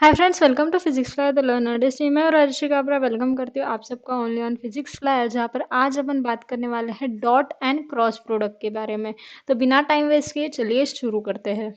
Hi friends, welcome to physics fly the learner डिस। मैं और राजश्री काबरा वेलकम करती हूँ आप सबका ओनली ऑन फिजिक्स फ्लाई, जहाँ पर आज अपन बात करने वाले हैं डॉट एंड क्रॉस प्रोडक्ट के बारे में। तो बिना टाइम वेस्ट किए चलिए शुरू करते हैं।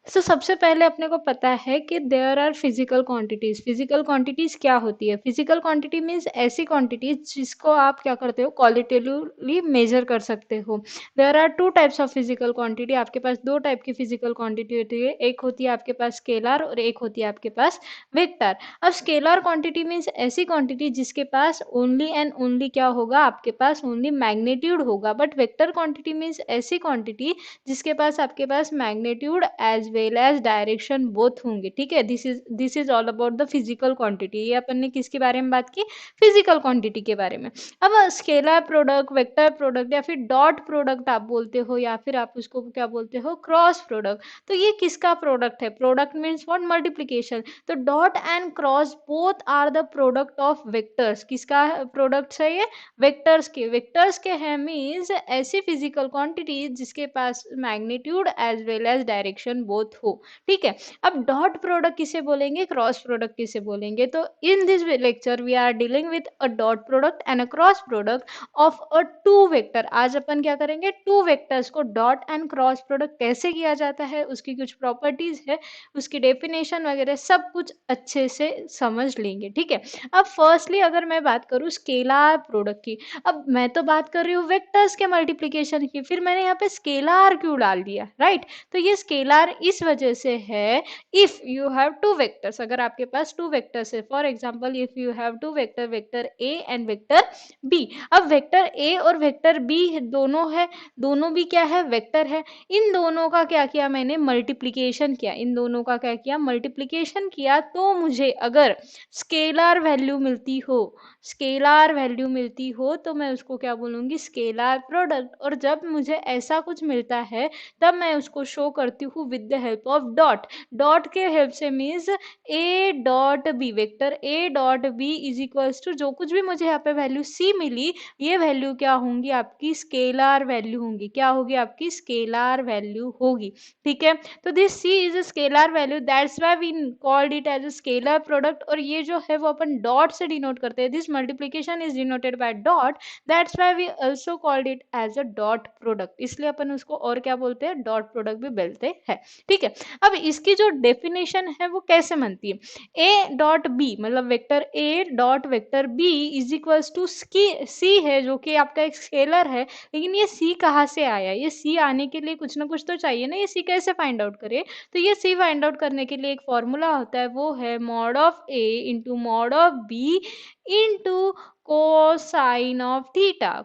सबसे पहले अपने को पता है कि there are physical quantities. Physical quantities क्या होती है? फिजिकल क्वांटिटी मीन्स ऐसी क्वांटिटीज जिसको आप क्या करते हो, क्वालिटेटिवली मेजर कर सकते हो। There are two types of physical quantity. आपके पास दो टाइप की फिजिकल क्वांटिटी होती है, एक होती है आपके पास स्केलर और एक होती है आपके पास वेक्टर। अब स्केलर क्वांटिटी मीन्स ऐसी क्वांटिटी जिसके पास ओनली एंड ओनली क्या होगा, आपके पास ओनली मैग्नीट्यूड होगा। बट वेक्टर क्वांटिटी मीन्स ऐसी क्वांटिटी जिसके पास आपके पास magnitude as well as direction both होंगे। ठीक है, this is all about the physical quantity. ये अपन ने किसके बारे में बात की? फिजिकल क्वांटिटी के बारे में। अब स्केलर प्रोडक्ट, वेक्टर प्रोडक्ट या फिर डॉट प्रोडक्ट आप बोलते हो, या फिर आप उसको क्या बोलते हो, क्रॉस प्रोडक्ट। तो ये किसका प्रोडक्ट है? Product means what? मल्टीप्लीकेशन। तो dot and cross both are the product of vectors. किसका प्रोडक्ट है ये? वेक्टर्स के हैं मीन्स ऐसी फिजिकल क्वांटिटी जिसके पास magnitude as well as direction both हो। ठीक है। अब डॉट प्रोडक्ट किसे बोलेंगे, क्रॉस प्रोडक्ट किसे बोलेंगे? तो in this lecture we are dealing with a dot product and a cross product of a two vector. आज अपन क्या करेंगे, टू वेक्टर्स को डॉट एंड क्रॉस प्रोडक्ट कैसे किया जाता है, उसकी कुछ प्रॉपर्टीज है, उसकी डेफिनेशन वगैरह सब कुछ अच्छे से समझ लेंगे। ठीक है। अब फर्स्टली अगर मैं बात करूं स्केलर प्रोडक्ट की, अब मैं तो बात कर रही हूँ वेक्टर्स के मल्टीप्लिकेशन की, फिर मैंने यहाँ पे स्केलर क्यों डाल दिया, राइट? तो ये स्केलर इस वजह से है, if you have two vectors, अगर आपके पास टू वेक्टर्स है, for example if you have two vector, vector A and vector B. अब वेक्टर ए और वेक्टर बी दोनों है, दोनों भी क्या है, वेक्टर है। इन दोनों का क्या किया मैंने, मल्टीप्लिकेशन किया। इन दोनों का क्या किया, मल्टीप्लिकेशन किया। तो मुझे अगर स्केलर वैल्यू मिलती हो, स्केलर वैल्यू मिलती हो तो मैं उसको क्या बोलूंगी, स्केलर प्रोडक्ट। और जब मुझे ऐसा कुछ मिलता है तब मैं उसको शो करती हूँ with the help of dot. Dot के हेल्प से means A dot B, vector A dot B is equals to जो कुछ भी मुझे यहाँ पे वैल्यू सी मिली, ये वैल्यू क्या होंगी, आपकी स्केलर वैल्यू होंगी। क्या होगी, आपकी स्केलर वैल्यू होगी। ठीक है। तो this C is a scalar value, that's why we called it as a scalar product. और ये जो है वो अपन डॉट से डिनोट करते हैं, this multiplication is denoted by dot, that's why we also called it as a dot product. इसलिए अपन उसको और क्या बोलते हैं, डॉट प्रोडक्ट भी बोलते हैं। ठीक है। अब इसकी जो डेफिनेशन है वो कैसे बनती है, ए डॉट बी मतलब vector A dot vector B is equals to C है, जो कि आपका एक स्केलर है। लेकिन ये सी कहाँ से आया, ये सी आने के लिए कुछ ना कुछ तो चाहिए ना, ये सी कैसे फाइंड आउट करे? तो ये सी फाइंड आउट करने के लिए एक फॉर्मूला होता है, वो है mod of A into mod of B into cosine of theta.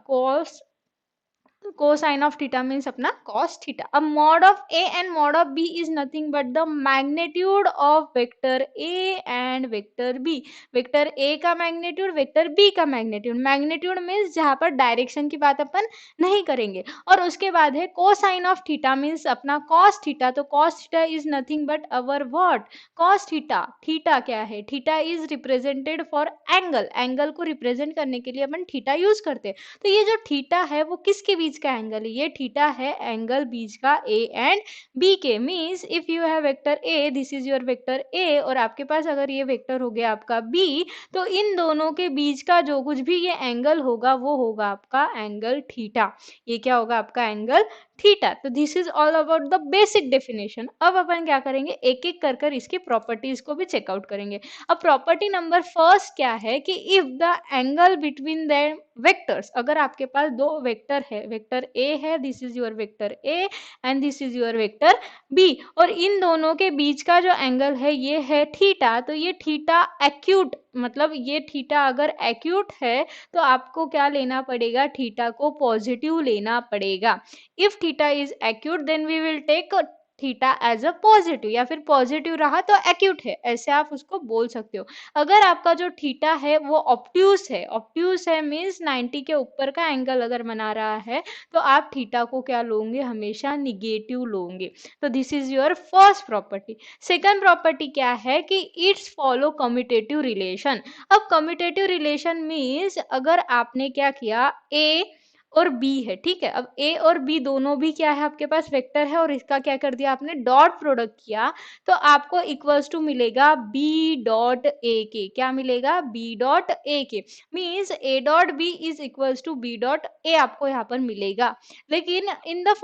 Cosine of theta means अपना कॉस थीटा। अब mod of A and mod of B is nothing but the magnitude of vector A and vector B. Vector A का magnitude, vector B का magnitude. Magnitude means जहां पर direction की बात अपन नहीं करेंगे। और उसके बाद है कोसाइन ऑफ थीटा मीन्स अपना कॉस थीटा। तो cos theta is nothing but our what, cos theta. Theta क्या है, theta is represented for angle. Angle को रिप्रेजेंट करने के लिए अपन थीटा यूज करते हैं। तो ये जो थीटा है वो किसके बीच का एंगल है, ये थीटा है एंगल बीच का ए एंड बी के। Means if you have vector A, this is your vector A, और आपके पास अगर ये वेक्टर हो गया आपका बी, तो इन दोनों के बीच का जो कुछ भी ये एंगल होगा वो होगा आपका एंगल थीटा। ये क्या होगा, आपका एंगल थीटा। तो this is all about the basic definition. अब अपन क्या करेंगे, एक एक कर कर इसकी प्रॉपर्टीज को भी चेकआउट करेंगे। अब प्रॉपर्टी नंबर फर्स्ट क्या है कि if the angle between the vectors, अगर आपके पास दो वेक्टर है, वेक्टर ए है, this is your vector A and this is your vector B, और इन दोनों के बीच का जो एंगल है ये है थीटा। तो ये थीटा एक्यूट, मतलब ये थीटा अगर एक्यूट है तो आपको क्या लेना पड़ेगा, थीटा को पॉजिटिव लेना पड़ेगा। If theta is acute then we will take theta as a positive, या फिर पॉजिटिव रहा तो एक्यूट है, ऐसे आप उसको बोल सकते हो। अगर आपका जो थीटा है वो ऑब्ट्यूज है, ऑब्ट्यूज है मीन्स 90 के ऊपर का एंगल अगर बना रहा है, तो आप थीटा को क्या लोगे, हमेशा निगेटिव लोगे। तो this is your first property. Second property क्या है कि इट्स फॉलो कम्यूटेटिव रिलेशन। अब कम्यूटेटिव रिलेशन मीन्स अगर आपने क्या किया, ए और बी है, ठीक है। अब ए और बी दोनों भी क्या है, आपके पास वेक्टर है, और इसका क्या कर दिया आपने, डॉट प्रोडक्ट किया, तो आपको इक्वल्स टू मिलेगा बी डॉट ए के। क्या मिलेगा, बी डॉट ए के, means A dot B is equals to B dot A आपको यहाँ पर मिलेगा। लेकिन in the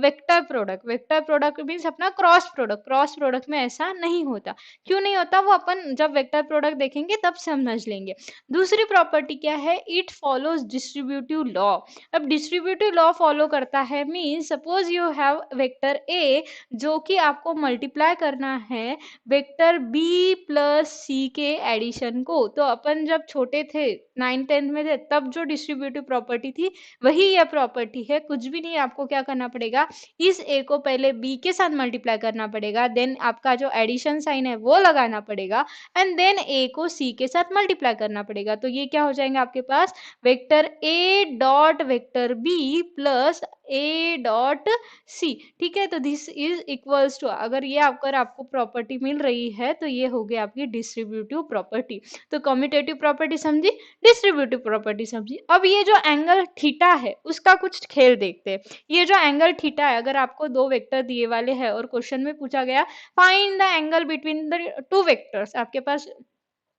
vector product, vector product means अपना क्रॉस प्रोडक्ट, क्रॉस प्रोडक्ट में ऐसा नहीं होता। क्यों नहीं होता, वो अपन जब वेक्टर प्रोडक्ट देखेंगे तब समझ लेंगे। दूसरी प्रॉपर्टी क्या है, इट फॉलोज डिस्ट्रीब्यूटिव लॉ। अब डिस्ट्रीब्यूटिव लॉ फॉलो करता है, means suppose you have vector A जो कि आपको मल्टीप्लाई करना है वेक्टर बी प्लस सी के एडिशन को। तो अपन जब छोटे थे 9th-10th में थे तब जो डिस्ट्रीब्यूटिव प्रॉपर्टी थी वही यह प्रॉपर्टी है। कुछ भी नहीं, आपको क्या करना पड़ेगा, इस ए को पहले बी के साथ मल्टीप्लाई करना पड़ेगा, देन आपका जो एडिशन साइन है वो लगाना पड़ेगा, एंड देन ए को सी के साथ मल्टीप्लाई करना पड़ेगा। तो ये क्या हो जाएगा आपके पास, vector A dot vector B plus A dot C, ठीक है। तो दिस इज इक्वल्स टू, अगर ये आपको प्रॉपर्टी मिल रही है तो ये हो गई आपकी डिस्ट्रीब्यूटिव प्रॉपर्टी। तो कम्यूटेटिव प्रॉपर्टी समझी, डिस्ट्रीब्यूटिव प्रॉपर्टी समझी। अब ये जो एंगल थीटा है उसका कुछ खेल देखते हैं। ये जो एंगल थीटा है, अगर आपको दो वेक्टर दिए वाले हैं और क्वेश्चन में पूछा गया find the angle between the two vectors, आपके पास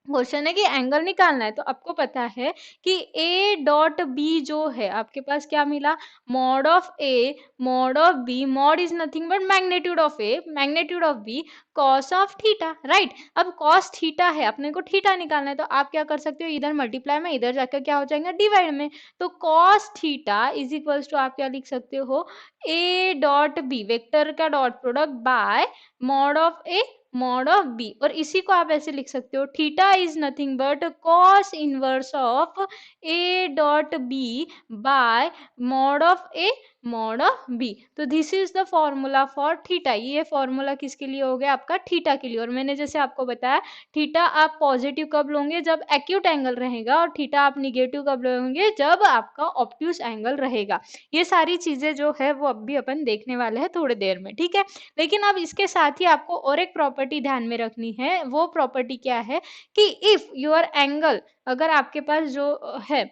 क्वेश्चन है कि एंगल निकालना है, तो आपको पता है कि ए डॉट बी जो है आपके पास क्या मिला, mod of A mod of B, mod is nothing but magnitude of A magnitude of B cos of theta, right. अब कॉस थीटा है, अपने को थीटा निकालना है, तो आप क्या कर सकते हो, इधर मल्टीप्लाई में, इधर जाकर क्या हो जाएगा, डिवाइड में। तो cos theta is equals to आप क्या लिख सकते हो, ए डॉट बी वेक्टर का dot product by mod of A mod of B, और इसी को आप ऐसे लिख सकते हो, theta is nothing but cos inverse of A dot B by mod of A mod of B. तो this is the formula for theta. ये फॉर्मूला किसके लिए हो गया, आपका थीटा के लिए। और मैंने जैसे आपको बताया थीटा आप पॉजिटिव कब लोगे, जब एक्यूट एंगल रहेगा, और थीटा आप निगेटिव कब लोगे, जब आपका ऑब्ट्यूस एंगल रहेगा। ये सारी चीजें जो है वो अब भी अपन देखने वाले हैं थोड़ी देर में, ठीक है। लेकिन अब इसके साथ ही आपको और एक प्रॉपर्टी ध्यान में रखनी है। वो प्रॉपर्टी क्या है कि इफ योर एंगल, अगर आपके पास जो है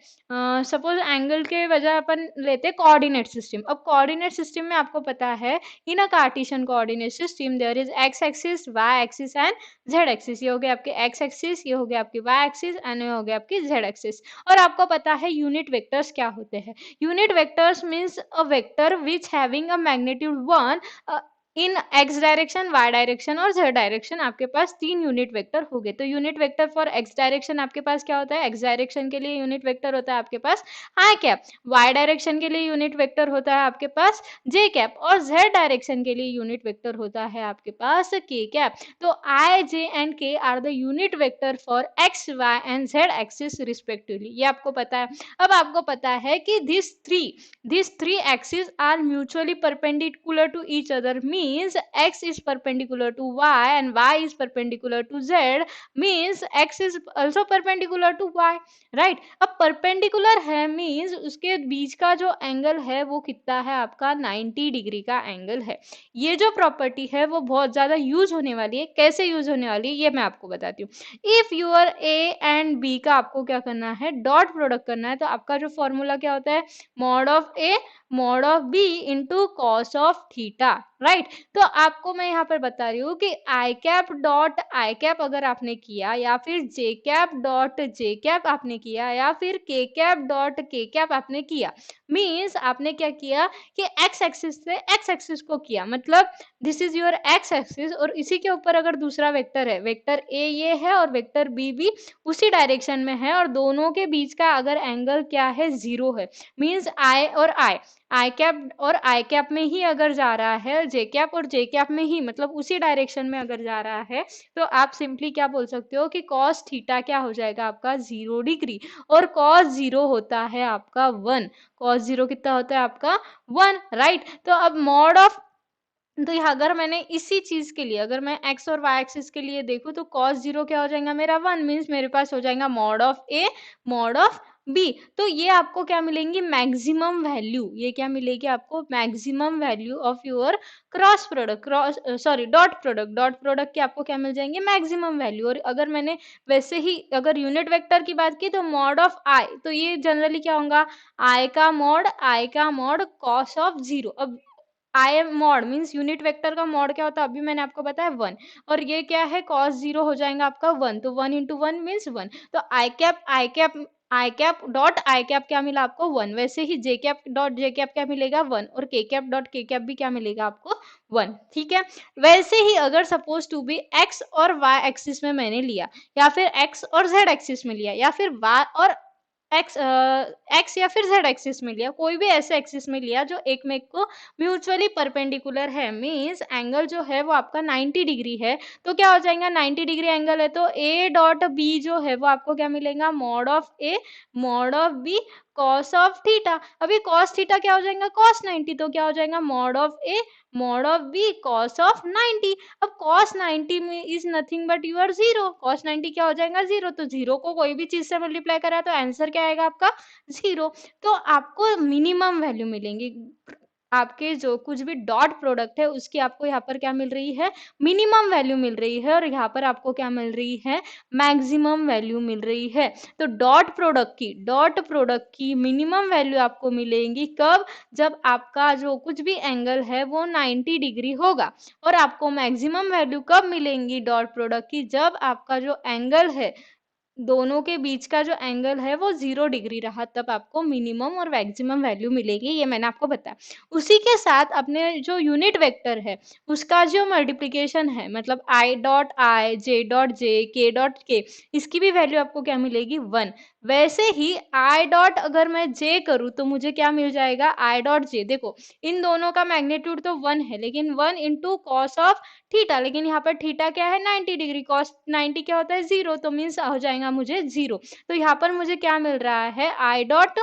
सपोज एंगल के वजह अपन लेते कोऑर्डिनेट सिस्टम। अब कोऑर्डिनेट सिस्टम में आपको पता है in a Cartesian coordinate system there is X axis, Y axis and Z axis. ये हो गया आपके एक्स एक्सिस, ये हो गया आपकी वाई एक्सिस, एंड ये हो गया आपकी जेड एक्सिस। और आपको पता है यूनिट वेक्टर्स क्या होते हैं। Unit vectors means a vector which having a magnitude 1 in X direction, Y direction और जेड डायरेक्शन। आपके पास 3 यूनिट वेक्टर हो गए। तो unit vector for X direction आपके पास क्या होता है, एक्स डायरेक्शन के लिए यूनिट वेक्टर होता है आपके पास आई कैप, वाई डायरेक्शन के लिए यूनिट वेक्टर होता है आपके पास जे कैप, और जेड डायरेक्शन के लिए यूनिट वेक्टर होता है आपके पास के कैप। तो I, J and K are the unit vector for X, Y and Z axis respectively. ये आपको पता है। अब आपको पता है कि these three axes are mutually perpendicular to each other, means x is perpendicular to y and y is perpendicular to z, means x is also perpendicular to y, right। अब perpendicular है means उसके बीच का जो angle है वो कितना है, आपका 90 डिग्री का एंगल है। ये जो प्रॉपर्टी है वो बहुत ज्यादा यूज होने वाली है। कैसे यूज होने वाली है ये मैं आपको बताती हूँ। If your A and B का आपको क्या करना है, डॉट प्रोडक्ट करना है, तो आपका जो फॉर्मूला क्या होता है, mod of A mod of B into cos of theta, right. तो आपको मैं यहाँ पर बता रही हूँ कि I cap dot I cap अगर आपने किया, या फिर J cap dot J cap आपने किया, या फिर के कैप डॉट के कैप आपने किया, मीन्स आपने क्या किया कि एक्स एक्सिस से एक्स एक्सिस को किया, मतलब this is your x axis, और इसी के ऊपर अगर दूसरा वेक्टर है, वेक्टर ए ये है और वेक्टर बी भी उसी डायरेक्शन में है, और दोनों के बीच का अगर एंगल क्या है, 0 है, मीन्स आई और आई कैप और आई कैप में ही अगर जा रहा है, जे कैप और जे कैप में ही, मतलब उसी डायरेक्शन में अगर जा रहा है, तो आप सिंपली क्या बोल सकते हो कि कॉस थीटा क्या हो जाएगा आपका 0 डिग्री, और कॉस 0 होता है आपका 1। कॉस 0 कितना होता है आपका 1, राइट। तो अब मॉड ऑफ, तो यहाँ अगर मैंने इसी चीज के लिए, अगर मैं x और y एक्सिस के लिए देखूं, तो cos 0 क्या हो जाएगा मेरा 1, मीन्स मेरे पास हो जाएगा mod of a mod of B, तो ये आपको क्या मिलेंगी, मैक्सिमम वैल्यू। ये क्या मिलेगी आपको, maximum value of your cross product, dot product. Dot product की आपको क्या मिल जाएंगे, मैक्सिमम वैल्यू। और अगर मैंने वैसे ही अगर यूनिट वेक्टर की बात की तो मॉड ऑफ आई, तो ये जनरली क्या होगा, आई का मॉड कॉस ऑफ जीरो। अब आई मॉड मीन्स यूनिट वेक्टर का मॉड क्या होता है, अभी मैंने आपको बताया 1, और ये क्या है, कॉस जीरो हो जाएगा आपका 1, तो 1 इंटू वन मीन्स 1। तो I cap dot I cap क्या मिला आपको 1, वैसे ही जे कैप डॉट जे कैप क्या मिलेगा 1, और के कैप डॉट के कैप भी क्या मिलेगा आपको 1, ठीक है। वैसे ही अगर सपोज टू बी एक्स और वाई एक्सिस में मैंने लिया, या फिर एक्स और जेड एक्सिस में लिया, या फिर वाई और एक्स या फिर जेड एक्सिस में लिया, कोई भी ऐसे एक्सिस में लिया जो एक में को म्यूचुअली परपेंडिकुलर है, मीन्स एंगल जो है वो आपका 90 डिग्री है, तो क्या हो जाएगा, 90 डिग्री एंगल है तो ए डॉट बी जो है वो आपको क्या मिलेगा, mod of A mod of B cos of theta. अभी कॉस थीटा क्या हो जाएगा, कॉस 90, तो क्या हो जाएगा, mod of A mod of B cos of 90। अब cos 90 में is nothing but your zero, cos 90 क्या हो जाएगा, जीरो। तो जीरो को कोई भी चीज से मल्टीप्लाई करा तो आंसर क्या आएगा आपका, जीरो। तो आपको मिनिमम वैल्यू मिलेंगी, आपके जो कुछ भी डॉट प्रोडक्ट है उसकी आपको यहाँ पर क्या मिल रही है, मिनिमम वैल्यू मिल रही है, और यहाँ पर आपको क्या मिल रही है, मैक्सिमम वैल्यू मिल रही है। तो डॉट प्रोडक्ट की मिनिमम वैल्यू आपको मिलेंगी कब, जब आपका जो कुछ भी एंगल है वो 90 डिग्री होगा। और आपको मैक्सिमम वैल्यू कब मिलेंगी डॉट प्रोडक्ट की, जब आपका जो एंगल है, दोनों के बीच का जो एंगल है वो 0 डिग्री रहा, तब आपको मिनिमम और मैक्सिमम वैल्यू मिलेगी, ये मैंने आपको बताया। उसी के साथ अपने जो यूनिट वेक्टर है उसका जो मल्टीप्लिकेशन है, मतलब I dot I, J dot J, के डॉट के, इसकी भी वैल्यू आपको क्या मिलेगी 1। वैसे ही आई डॉट अगर मैं जे करूँ तो मुझे क्या मिल जाएगा, आई डॉट जे। देखो इन दोनों का मैग्नीट्यूड तो 1 है, लेकिन 1 इंटू कॉस ऑफ थीटा, लेकिन यहाँ पर थीटा क्या है 90 डिग्री, कॉस 90 क्या होता है 0, तो मीन्स हो जाएगा मुझे 0। तो यहाँ पर मुझे क्या मिल रहा है, आई डॉट,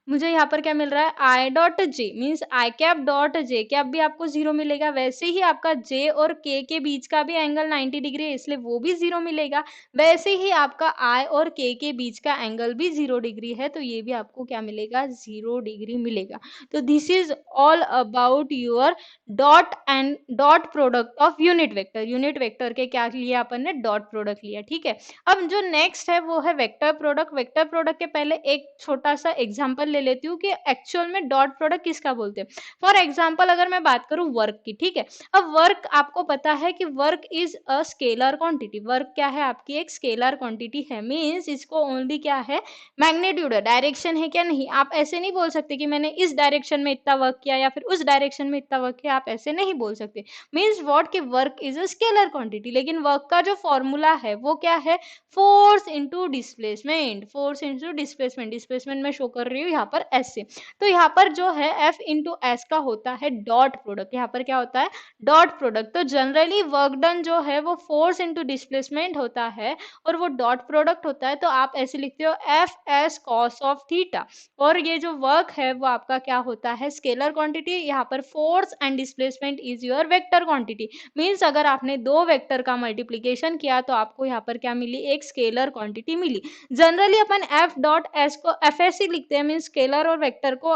मुझे यहाँ पर क्या मिल रहा है, I dot J means I cap dot J cap भी आपको 0 मिलेगा। वैसे ही आपका जे और के बीच का भी एंगल 90 डिग्री है, इसलिए वो भी 0 मिलेगा। वैसे ही आपका आई और के बीच का एंगल भी 0 डिग्री है, तो ये भी आपको क्या मिलेगा, 0 डिग्री मिलेगा। तो this is all about your dot product of unit vector. Unit vector के क्या लिया अपन ने, डॉट प्रोडक्ट लिया, ठीक है। अब जो नेक्स्ट है वो है वेक्टर प्रोडक्ट। वेक्टर प्रोडक्ट के पहले एक छोटा सा एग्जांपल ले लेती हूँ कि एक्चुअल में डॉट प्रोडक्ट किसका बोलते हैं। फॉर एग्जांपल अगर मैं बात करूँ वर्क की, ठीक है। अब वर्क आपको पता है कि work is a scalar quantity. Work क्या है, आपकी एक स्केलर क्वांटिटी है, मीन्स इसको ओनली क्या है, मैग्नीट्यूड है, डायरेक्शन है क्या नहीं। आप ऐसे नहीं बोल सकते कि मैंने इस डायरेक्शन में इतना वर्क किया या फिर उस डायरेक्शन में इतना वर्क किया, आप ऐसे नहीं बोल सकते। मीन्स व्हाट कि work is a scalar quantity. लेकिन वर्क का जो फॉर्मूला है वो क्या है, force into displacement. Force into displacement, displacement में शो कर रही हूँ यहाँ पर एस से। तो यहाँ पर जो है एफ इंटू एस का होता है डॉट प्रोडक्ट। यहाँ पर क्या होता है, डॉट प्रोडक्ट। तो जनरली वर्क डन जो है वो फोर्स इंटू डिस्प्लेसमेंट होता है और वो डॉट प्रोडक्ट होता है। तो आप ऐसे लिखते हो F S cos of theta, और ये जो वर्क है वो आपका क्या होता है, स्केलर क्वांटिटी। यहाँ पर force and displacement is your vector quantity. Means अगर आपने दो वेक्टर का मल्टीप्लीकेशन किया तो आपको यहाँ पर क्या मिली, एक स्केलर क्वांटिटी मिली। जनरली अपन एफ डॉट एस को एफ एस ही लिखते हैं, मीन्स स्केलर और वेक्टर को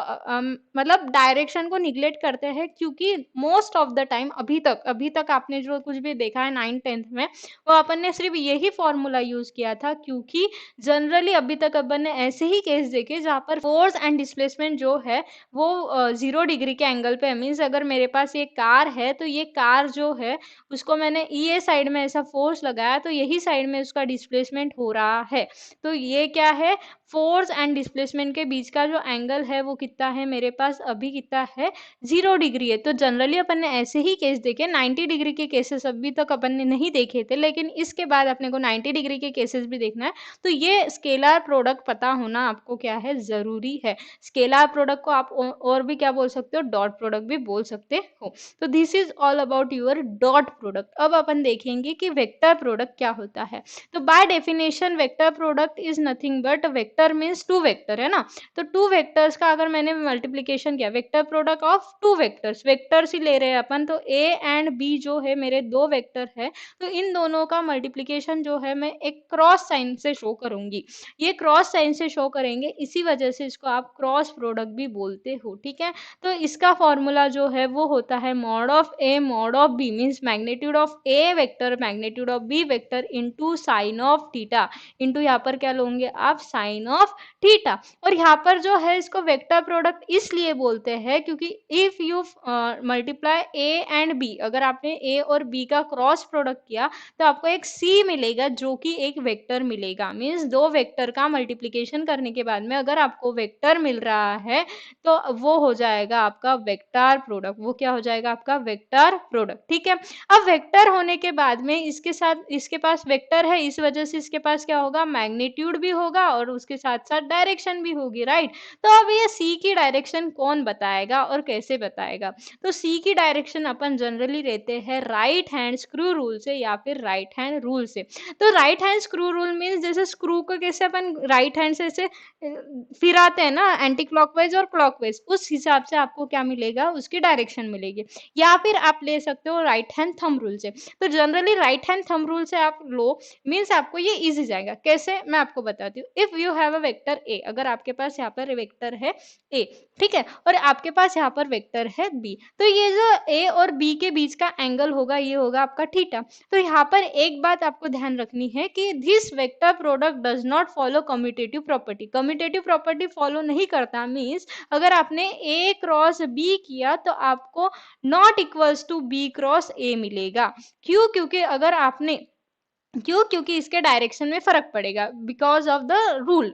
मतलब डायरेक्शन को निग्लेक्ट करते हैं, क्योंकि मोस्ट ऑफ द टाइम अभी तक आपने जो कुछ भी देखा है 9th-10th में, वो अपन ने सिर्फ यही फॉर्मूला यूज किया था, क्योंकि जनरली अभी तक अपन ने ऐसे ही केस देखे जहाँ पर फोर्स एंड डिस्प्लेसमेंट जो है वो 0 डिग्री के एंगल पे है। मीन्स अगर मेरे पास ये कार है तो ये कार जो है उसको मैंने ये साइड में ऐसा फोर्स लगाया तो यही साइड में उसका डिस्प्लेसमेंट हो रहा है। तो ये क्या है, फोर्स एंड डिस्प्लेसमेंट के बीच का जो एंगल है वो कितना है, मेरे पास अभी कितना है, 0 डिग्री है। तो जनरली अपन ने ऐसे ही केस देखे, 90 डिग्री के केसेस अभी तक अपन ने नहीं देखे थे, लेकिन इसके बाद अपने को 90 डिग्री के केसेस भी देखना है। तो ये स्केलर प्रोडक्ट पता होना आपको क्या है, जरूरी है। स्केलर प्रोडक्ट को आप और भी क्या बोल सकते हो, डॉट प्रोडक्ट भी बोल सकते हो। तो this is all about your dot product. अब अपन देखेंगे कि वेक्टर प्रोडक्ट क्या होता है। तो by definition vector product is nothing but vector vector means two vector है ना, तो टू वेक्टर्स का अगर मैंने मल्टीप्लीकेशन किया, vector product of two vectors, vectors ही ले रहे हैं अपन, तो ए एंड बी जो है मेरे दो वेक्टर है, तो इन दोनों का मल्टीप्लीकेशन जो है मैं एक क्रॉस साइन से शो करूंगी। ये क्रॉस साइन से शो करेंगे, इसी वजह से इसको आप क्रॉस प्रोडक्ट भी बोलते हो, ठीक है। तो इसका फॉर्मूला जो है वो होता है mod of A mod of B, means magnitude of A vector magnitude of B vector into sine of theta, into यहाँ पर क्या लोगे आप, साइन ऑफ थीटा। और यहाँ पर जो है इसको वेक्टर प्रोडक्ट इसलिए बोलते हैं क्योंकि if you multiply A and B, अगर आपने ए और बी का क्रॉस प्रोडक्ट किया तो आपको एक सी मिलेगा जो कि एक वेक्टर मिलेगा, मीन्स दो वेक्टर का मल्टीप्लीकेशन करने के बाद में अगर आपको वेक्टर मिल रहा है तो वो हो जाएगा आपका वेक्टर प्रोडक्ट, वो क्या हो जाएगा आपका वेक्टर प्रोडक्ट, ठीक है। अब वेक्टर होने के बाद में इसके साथ, इसके पास वेक्टर है इस वजह से इसके पास क्या होगा, मैग्नीट्यूड भी होगा और उसके साथ साथ डायरेक्शन भी होगी, राइट। तो अब ये सी की डायरेक्शन कौन बताएगा और कैसे बताएगा, तो सी की डायरेक्शन अपन जनरली लेते हैं राइट हैंड स्क्रू रूल से या फिर राइट हैंड रूल से। तो right hand screw rule means जैसे स्क्रू को कैसे अपन राइट हैंड से ऐसे फिराते हैं ना, एंटी क्लॉकवाइज और क्लॉकवाइज, उस हिसाब से आपको क्या मिलेगा, उसकी डायरेक्शन मिलेगी। या फिर आप ले सकते हो राइट हैंड थंब रूल से। तो generally right hand thumb rule से आप लो, मीन्स आपको ये इजी जाएगा। कैसे, मैं आपको बताती हूँ। If you have a vector A, अगर आपके पास यहाँ पर वेक्टर है ए, ठीक है, और आपके पास यहाँ पर वेक्टर है बी, तो ये जो ए और बी के बीच का एंगल होगा ये होगा आपका थीटा। तो यहाँ पर एक बात आपको ध्यान रखनी है कि this vector product does not follow commutative property, commutative property follow नहीं करता, मीन्स अगर आपने ए क्रॉस बी किया तो आपको not equals to B cross A मिलेगा। क्यों, क्योंकि अगर आपने, क्यों, क्योंकि इसके डायरेक्शन में फर्क पड़ेगा, बिकॉज ऑफ द रूल,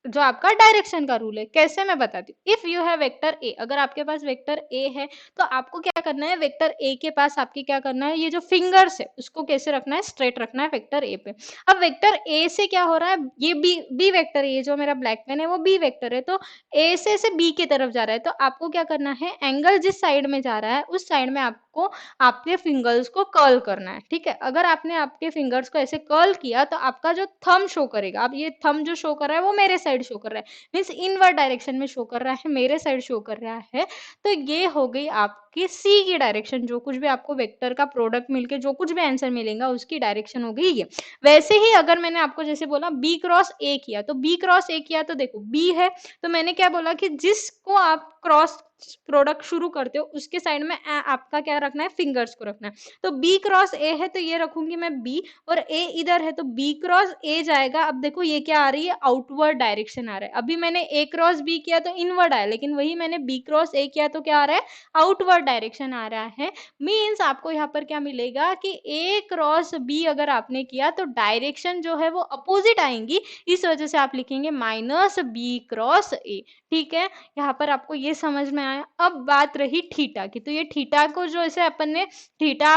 जो आपका डायरेक्शन का रूल है। कैसे, मैं बताती हूँ। If you have vector A, अगर आपके पास वेक्टर ए है तो आपको क्या करना है, वेक्टर ए के पास आपके क्या करना है, ये जो फिंगर्स है उसको कैसे रखना है, स्ट्रेट रखना है वेक्टर ए पे। अब वेक्टर ए से क्या हो रहा है, ये बी वेक्टर है, ये जो मेरा ब्लैक पेन है वो बी वेक्टर है, तो ए से बी की तरफ जा रहा है, तो आपको क्या करना है, एंगल जिस साइड में जा रहा है उस साइड में आपको आपके फिंगर्स को कर्ल करना है, ठीक है। अगर आपने आपके फिंगर्स को ऐसे कर्ल किया तो आपका जो थंब शो करेगा, अब ये थंब जो शो कर रहा है वो मेरे साइड शो कर रहा है, मीन्स इनवर्ड डायरेक्शन में शो कर रहा है, मेरे साइड शो कर रहा है, तो ये हो गई आपकी सी की डायरेक्शन। जो कुछ भी आपको वेक्टर का प्रोडक्ट मिलके जो कुछ भी आंसर मिलेगा उसकी डायरेक्शन हो गई ये। वैसे ही अगर मैंने आपको जैसे बोला बी क्रॉस ए किया, तो बी क्रॉस ए किया तो देखो बी है, तो मैंने क्या बोला कि जिसको आप क्रॉस प्रोडक्ट शुरू करते हो उसके साइड में आपका क्या रखना है, फिंगर्स को रखना है। तो बी क्रॉस ए है तो ये रखूंगी मैं बी, और ए इधर है तो बी क्रॉस ए जाएगा। अब देखो ये क्या आ रही है, आउटवर्ड डायरेक्शन आ रहा है। अभी मैंने ए क्रॉस बी किया तो इनवर्ड आया, लेकिन वही मैंने बी क्रॉस ए किया तो क्या आ रहा है, आउटवर्ड डायरेक्शन आ रहा है। मीन्स आपको यहाँ पर क्या मिलेगा कि ए क्रॉस बी अगर आपने किया तो डायरेक्शन जो है वो अपोजिट आएंगी, इस वजह से आप लिखेंगे माइनस बी क्रॉस ए, ठीक है। यहाँ पर आपको ये समझ में आया। अब बात रही थीटा की, तो ये थीटा को जो ऐसे अपन ने थीटा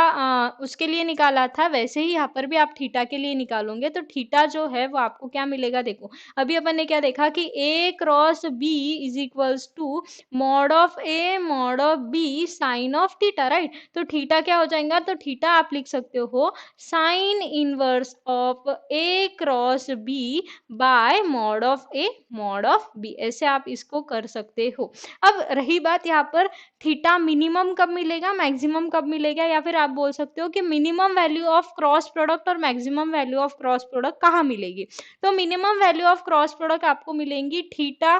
उसके लिए निकाला था, वैसे ही यहाँ पर भी आप थीटा के लिए निकालोगे तो थीटा जो है वो आपको क्या मिलेगा, देखो अभी अपन ने क्या देखा कि A cross B is equals to mod of A mod of B sine of theta, right. तो थीटा क्या हो जाएगा, तो थीटा आप लिख सकते हो sine inverse of A cross B by mod of A mod of B, ऐसे आप इसको कर सकते हो। अब रही बात यहाँ पर थीटा मिनिमम कब मिलेगा, मैक्सिमम कब मिलेगा, या फिर आप बोल सकते हो कि minimum value of cross product और maximum value of cross product कहाँ मिलेगी। तो minimum value of cross product आपको मिलेंगी थीटा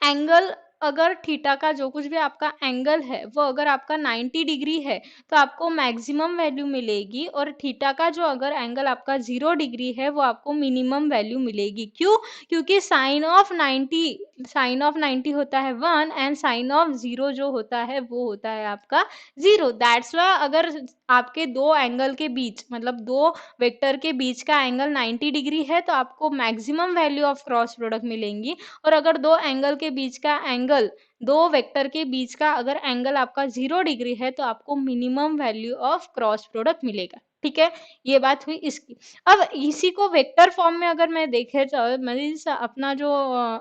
एंगल, अगर थीटा का जो कुछ भी आपका एंगल है वो अगर आपका 90 डिग्री है तो आपको मैक्सिमम वैल्यू मिलेगी, और थीटा का जो अगर एंगल आपका 0 डिग्री है वो आपको मिनिमम वैल्यू मिलेगी। क्यों, क्योंकि साइन ऑफ 90 होता है 1 एंड साइन ऑफ 0 जो होता है वो होता है आपका 0। दैट्स वाई अगर आपके दो एंगल के बीच, मतलब दो वेक्टर के बीच का एंगल 90 डिग्री है तो आपको maximum value of cross product मिलेंगी, और अगर दो एंगल के बीच का एंगल, दो वेक्टर के बीच का अगर एंगल आपका 0 डिग्री है तो आपको minimum value of cross product मिलेगा, ठीक है, ये बात हुई इसकी। अब इसी को वेक्टर फॉर्म में अगर मैं देखे तो मीन्स अपना जो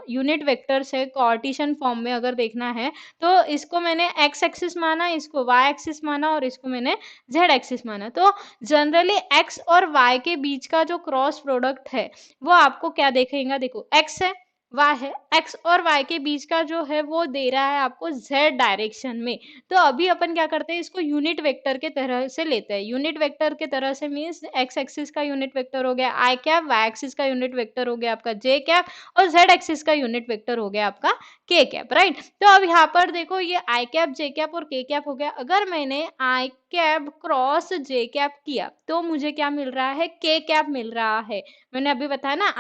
यूनिट वेक्टर्स है कार्टेशियन फॉर्म में अगर देखना है, तो इसको मैंने एक्स एक्सिस माना, इसको वाई एक्सिस माना और इसको मैंने जेड एक्सिस माना। तो जनरली एक्स और वाई के बीच का जो क्रॉस प्रोडक्ट है वो आपको क्या देखेगा, देखो एक्स है वाई है, एक्स और वाई के बीच का जो है वो दे रहा है आपको जेड डायरेक्शन में। तो अभी अपन क्या करते हैं, इसको यूनिट वेक्टर के तरह से लेते हैं। यूनिट वेक्टर के तरह से मीन्स एक्स एक्सिस का यूनिट वेक्टर हो गया आई कैप, वाई एक्सिस का यूनिट वेक्टर हो गया आपका जे कैप, और जेड एक्सिस का यूनिट वेक्टर हो गया आपका के कैप, राइट। तो अब यहाँ पर देखो ये आई कैप, जे कैप और के कैप हो गया। अगर मैंने आई कैप क्रॉस जे कैप किया तो मुझे क्या मिल रहा है, के कैप मिल रहा है। मैंने अभी बताया ना,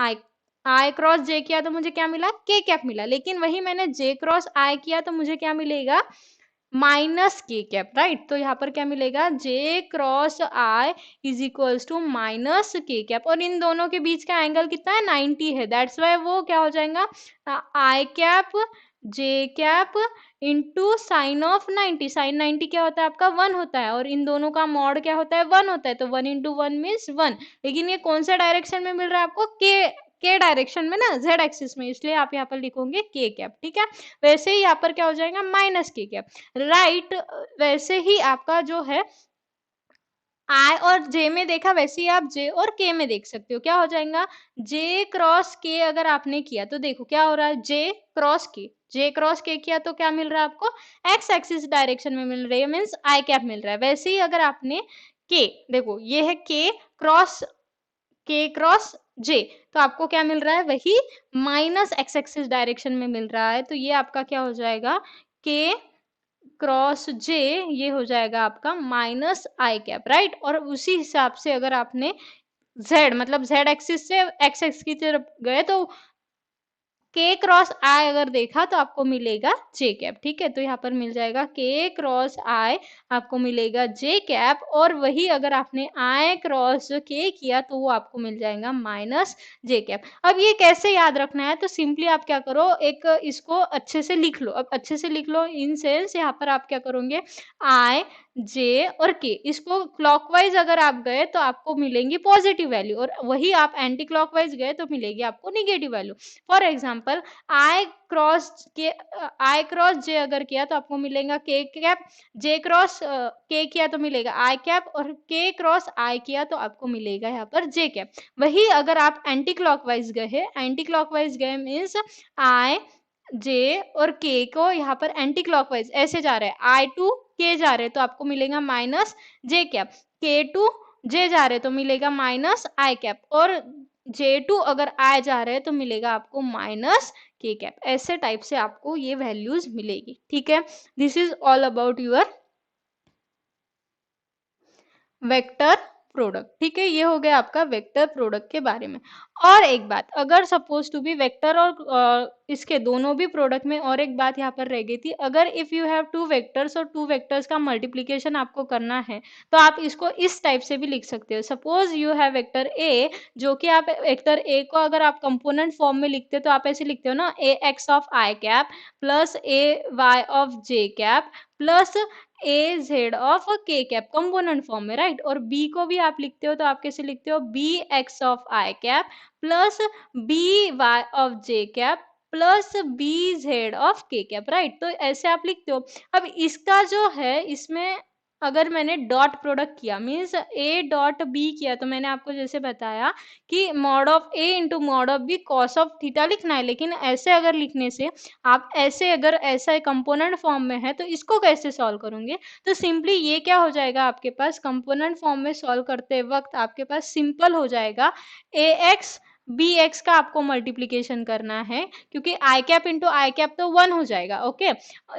आई क्रॉस जे किया तो मुझे क्या मिला, के कैप मिला। लेकिन वही मैंने जे क्रॉस आई किया तो मुझे क्या मिलेगा, माइनस के कैप, राइट। तो यहाँ पर क्या मिलेगा, J cross I is equals to minus K cap, और इन दोनों के बीच का एंगल कितना है, 90 है। दैट्स वाई वो क्या हो जाएगा, I cap J cap into sine of 90। Sine 90 क्या होता है आपका, 1 होता है, और इन दोनों का मॉड क्या होता है, 1 होता है। तो 1 इंटू 1 मीन्स 1। लेकिन ये कौन सा डायरेक्शन में मिल रहा है आपको, के डायरेक्शन में ना, जेड एक्सिस में, इसलिए आप यहाँ पर लिखोगे के कैप, ठीक है। वैसे ही यहाँ पर क्या हो जाएगा, माइनस के कैप, राइट। वैसे ही आपका जो है आई और जे में देखा, वैसे ही आप जे और के में देख सकते हो। क्या हो जाएगा, जे क्रॉस के अगर आपने किया तो देखो क्या हो रहा है, जे क्रॉस के किया तो क्या मिल रहा है आपको, एक्स एक्सिस डायरेक्शन में मिल रही है, मीन्स आई कैप मिल रहा है। वैसे ही अगर आपने के, देखो ये है के क्रॉस जे, तो आपको क्या मिल रहा है, वही माइनस एक्स एक्सिस डायरेक्शन में मिल रहा है। तो ये आपका क्या हो जाएगा, के क्रॉस जे, ये हो जाएगा आपका माइनस आई कैप, राइट। और उसी हिसाब से अगर आपने जेड मतलब जेड एक्सिस से एक्स एक्स की तरफ गए तो के क्रॉस आई अगर देखा तो आपको मिलेगा जे कैप, ठीक है। तो यहाँ पर मिल जाएगा के क्रॉस आई, आपको मिलेगा जे कैप, और वही अगर आपने आई क्रॉस के किया तो वो आपको मिल जाएगा माइनस जे कैप। अब ये कैसे याद रखना है, तो सिंपली आप क्या करो, एक इसको अच्छे से लिख लो। अब अच्छे से लिख लो इन सेंस, यहाँ पर आप क्या करोगे, आई जे और के, इसको क्लॉकवाइज अगर आप गए तो आपको मिलेंगी पॉजिटिव वैल्यू, और वही आप एंटी क्लॉकवाइज गए तो मिलेगी आपको negative value. For example I cross J अगर किया तो आपको मिलेगा के कैप, जे क्रॉस के किया तो मिलेगा आई कैप, और के क्रॉस आई किया तो आपको मिलेगा यहाँ पर जे कैप। वही अगर आप एंटी क्लॉकवाइज गए मीन्स आई जे और के को यहाँ पर एंटी क्लॉकवाइज ऐसे जा रहे हैं, आई टू के जा रहे हैं तो आपको मिलेगा माइनस जे कैप, के टू जे जा रहे हैं तो मिलेगा माइनस आई कैप, और J2 अगर आए जा रहे हैं तो मिलेगा आपको माइनस के कैप। ऐसे टाइप से आपको ये वैल्यूज मिलेगी, ठीक है। This is all about your vector product, ठीक है। ये हो गया आपका वेक्टर प्रोडक्ट के बारे में। और एक बात, अगर सपोज टू बी वेक्टर और इसके दोनों भी प्रोडक्ट में और एक बात यहाँ पर रह गई थी, अगर if you have two vectors और टू वेक्टर्स का मल्टीप्लीकेशन आपको करना है तो आप इसको इस टाइप से भी लिख सकते हो। Suppose you have vector A, जो कि आप वेक्टर ए को अगर आप कंपोनेंट फॉर्म में लिखते हो तो आप ऐसे लिखते हो ना, A X of I cap plus A Y of J cap plus A Z of K cap, component form में, राइट। और बी को भी आप लिखते हो तो आप कैसे लिखते हो, B X of I cap plus B Y of J cap plus B Z of K cap, right. तो ऐसे आप लिखते हो। अब इसका जो है, इसमें अगर मैंने डॉट प्रोडक्ट किया मीन्स ए डॉट बी किया, तो मैंने आपको जैसे बताया कि mod of A into mod of B cos of theta लिखना है। लेकिन ऐसे अगर लिखने से आप ऐसे, अगर ऐसा कंपोनेंट फॉर्म में है तो इसको कैसे सॉल्व करोगे, तो सिंपली ये क्या हो जाएगा, आपके पास कंपोनेंट फॉर्म में सॉल्व करते वक्त आपके पास सिंपल हो जाएगा, ए एक्स बी एक्स का आपको मल्टीप्लीकेशन करना है, क्योंकि आई कैप इंटू आई कैप तो 1 हो जाएगा, ओके।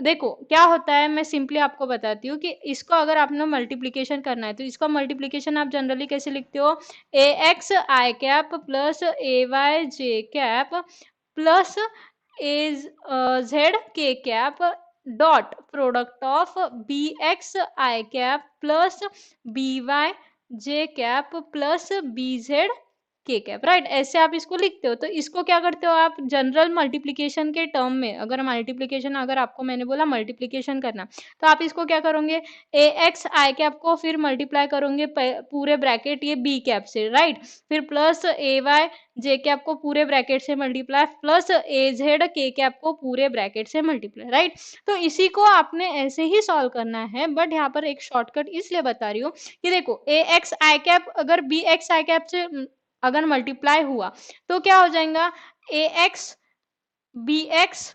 देखो क्या होता है, मैं सिंपली आपको बताती हूँ कि इसको अगर आपने मल्टीप्लीकेशन करना है तो इसका मल्टीप्लीकेशन आप जनरली कैसे लिखते हो, A X I cap plus A Y J cap plus A Z K cap dot product of B X I cap plus B Y J cap plus B Z K cap, right. ऐसे आप इसको लिखते हो। तो इसको क्या करते हो आप जनरल मल्टीप्लिकेशन के टर्म में, अगर मल्टीप्लिकेशन, अगर आपको मैंने बोला मल्टीप्लिकेशन करना, तो आप इसको क्या करोगे, ए एक्स आई कैप को फिर मल्टीप्लाई करोगे पूरे ब्रैकेट ये बी कैप से, राइट। फिर plus A Y J cap को पूरे ब्रैकेट से multiply, plus A Z K cap को पूरे ब्रैकेट से मल्टीप्लाई, राइट। तो इसी को आपने ऐसे ही सॉल्व करना है, बट यहाँ पर एक शॉर्टकट इसलिए बता रही हूँ कि देखो ए एक्स आई कैप अगर बी एक्स आई कैप से अगर मल्टीप्लाई हुआ तो क्या हो जाएगा, A X B X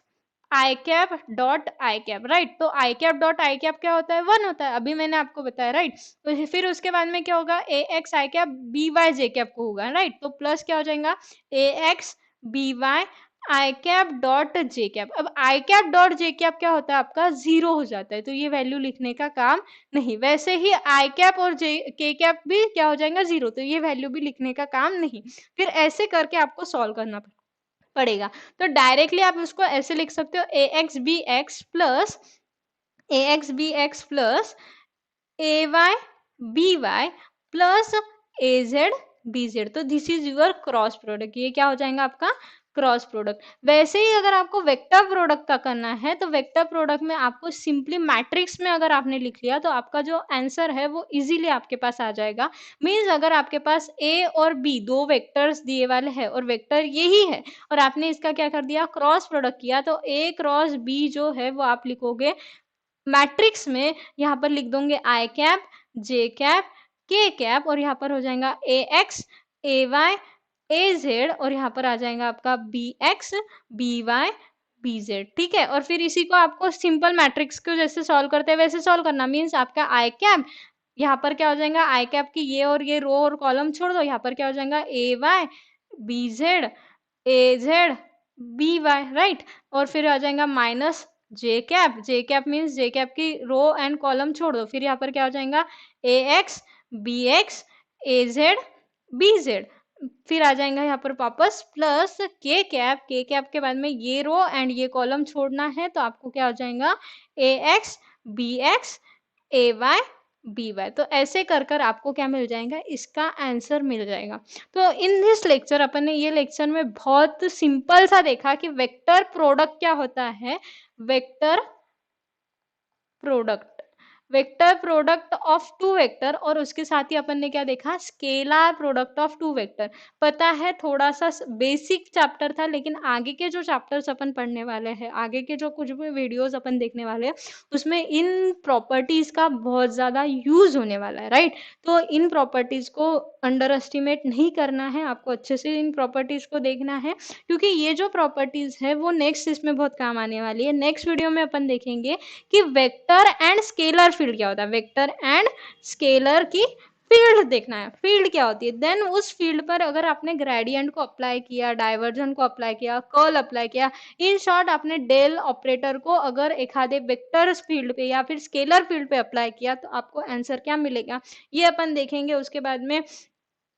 I cap dot I cap, right. तो I cap dot I cap क्या होता है, 1 होता है, अभी मैंने आपको बताया, राइट। तो फिर उसके बाद में क्या होगा, ए X I cap B Y J cap को होगा, राइट। तो प्लस क्या हो जाएगा, A X B Y I cap dot J cap. अब आई कैप डॉट जे कैप क्या होता है आपका, 0 हो जाता है, तो ये वैल्यू लिखने का काम नहीं। वैसे ही आई कैप और जे के कैप भी क्या हो जाएगा, 0, तो ये वैल्यू भी लिखने का काम नहीं। फिर ऐसे करके आपको सॉल्व करना पड़ेगा। तो डायरेक्टली आप उसको ऐसे लिख सकते हो, A X B X plus A X B X plus A Y B Y plus A Z B Z. तो this is your cross product, ये क्या हो जाएगा आपका क्रॉस प्रोडक्ट। वैसे ही अगर आपको वेक्टर प्रोडक्ट का करना है तो वेक्टर प्रोडक्ट में आपको सिंपली मैट्रिक्स में अगर आपने लिख लिया तो आपका जो आंसर है वो इजीली आपके पास आ जाएगा। मीन्स अगर आपके पास ए और बी दो वेक्टर्स दिए वाले हैं और वेक्टर यही है और आपने इसका क्या कर दिया, क्रॉस प्रोडक्ट किया, तो ए क्रॉस बी जो है वो आप लिखोगे मैट्रिक्स में, यहाँ पर लिख दोगे I cap J cap K cap और यहाँ पर हो जाएगा A X A Y A Z और यहाँ पर आ जाएगा आपका B X B Y B Z, ठीक है। और फिर इसी को आपको सिंपल मैट्रिक्स को जैसे सॉल्व करते हैं वैसे सॉल्व करना। मीन्स आपका आई कैप यहाँ पर क्या हो जाएगा, आई कैप की ये और ये रो और कॉलम छोड़ दो, यहाँ पर क्या हो जाएगा A Y B Z A Z B Y, right. और फिर आ जाएगा minus J cap means J cap की रो एंड कॉलम छोड़ दो, फिर यहाँ पर क्या हो जाएगा A X A Z B Z. फिर आ जाएगा यहाँ पर वापस प्लस के कैप के बाद में ये रो एंड ये कॉलम छोड़ना है, तो आपको क्या हो जाएगा A X A Y B Y. तो ऐसे कर कर आपको क्या मिल जाएगा, इसका आंसर मिल जाएगा। तो इन दिस लेक्चर अपन ने ये लेक्चर में बहुत सिंपल सा देखा कि वेक्टर प्रोडक्ट क्या होता है। Vector product, vector product of two vector, और उसके साथ ही अपन ने क्या देखा, scalar product of two vector. पता है थोड़ा सा बेसिक चैप्टर था, लेकिन आगे के जो चैप्टर्स अपन पढ़ने वाले हैं, आगे के जो कुछ भी वीडियोस अपन देखने वाले हैं, उसमें इन प्रॉपर्टीज का बहुत ज्यादा यूज होने वाला है, राइट। तो इन प्रॉपर्टीज को अंडर एस्टिमेट नहीं करना है, आपको अच्छे से इन प्रॉपर्टीज को देखना है, क्योंकि ये जो प्रॉपर्टीज है वो नेक्स्ट इसमें बहुत काम आने वाली है। नेक्स्ट वीडियो में अपन देखेंगे कि वेक्टर एंड स्केलर फील्ड क्या होता है, वेक्टर एंड स्केलर की फील्ड देखना है, फील्ड क्या होती है। देन उस फील्ड पर अगर आपने ग्रेडियंट को अप्लाई किया, डाइवर्जन को अप्लाई किया, कर्ल अप्लाई किया, इन शॉर्ट आपने डेल ऑपरेटर को अगर एक आधे वेक्टर फील्ड पे या फिर स्केलर फील्ड पे अप्लाई किया तो आपको आंसर क्या मिलेगा, ये अपन देखेंगे। उसके बाद में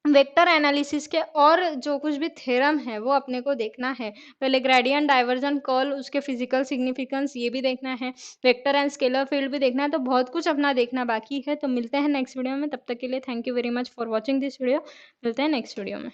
वेक्टर एनालिसिस के और जो कुछ भी थ्योरम है वो अपने को देखना है। पहले ग्रेडियंट डाइवर्जन कर्ल, उसके फिजिकल सिग्निफिकेंस ये भी देखना है, वेक्टर एंड स्केलर फील्ड भी देखना है। तो बहुत कुछ अपना देखना बाकी है। तो मिलते हैं नेक्स्ट वीडियो में, तब तक के लिए thank you very much for watching this video. मिलते हैं नेक्स्ट वीडियो में।